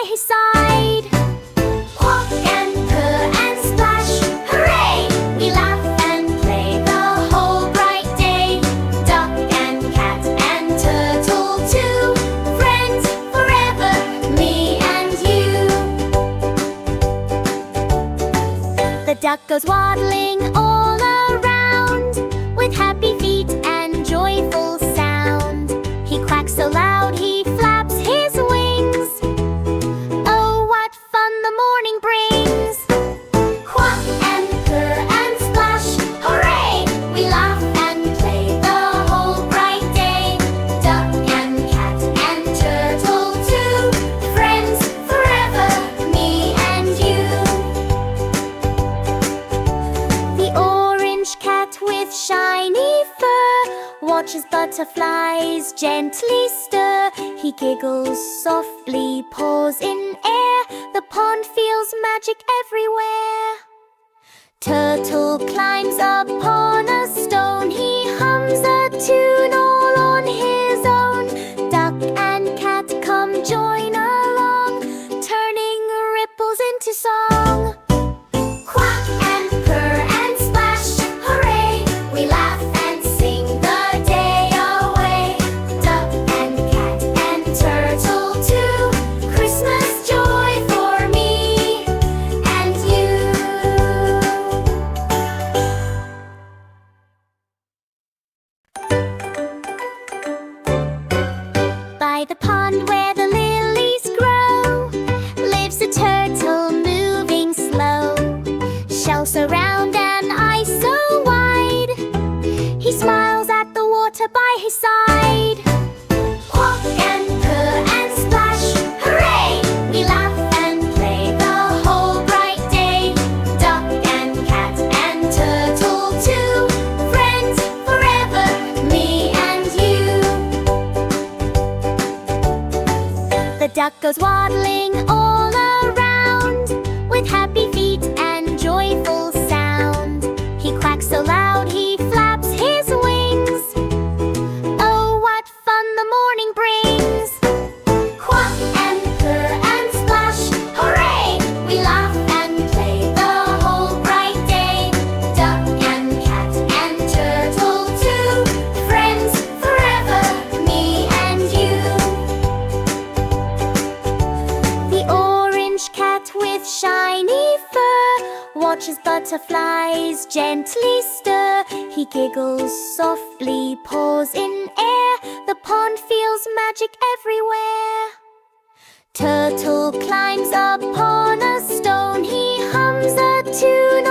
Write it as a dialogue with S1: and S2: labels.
S1: his side. Quack and purr and splash, hooray! We laugh and play the whole bright day. Duck and cat and turtle too, friends forever, me and you. The duck goes waddling all around with happy feet and joyful sound. He quacks so loud he flaps his wings. Oh, what fun the morning brings! Quack and purr and splash, hooray! We laugh and play the whole bright day. Duck and cat and turtle too, friends forever, me and you. The orange cat with shiny fur watches butterflies gently stir. He giggles softly, paws in air. The pond feels magic everywhere. Turtle climbs upon a stone. He hums a tune all on his own. Duck and cat come join along, turning ripples into song. Quack and purr and splash, hooray! We laugh and sing the day away. Duck and cat and turtle too, Christmas joy for me and you. By the pond where the lilies grow lives a turtle moving slow. Shells so round and eyes so wide, he smiles at the water by his side. Quack and purr and splash, hooray! We laugh and play the whole bright day. Duck and cat and turtle too, friends forever, me and you. The duck goes waddling all around with happy feet and joyful sound. He quacks so loud he flaps his wings. Oh, what fun the morning brings! Quack and purr and splash, hooray! We laugh and play the whole bright day. Duck and cat and turtle too, friends forever, me and you. The orange cat with shiny fur watches butterflies gently stir. He giggles softly, paws in air. The pond feels magic everywhere. Turtle climbs upon a stone. He hums a tune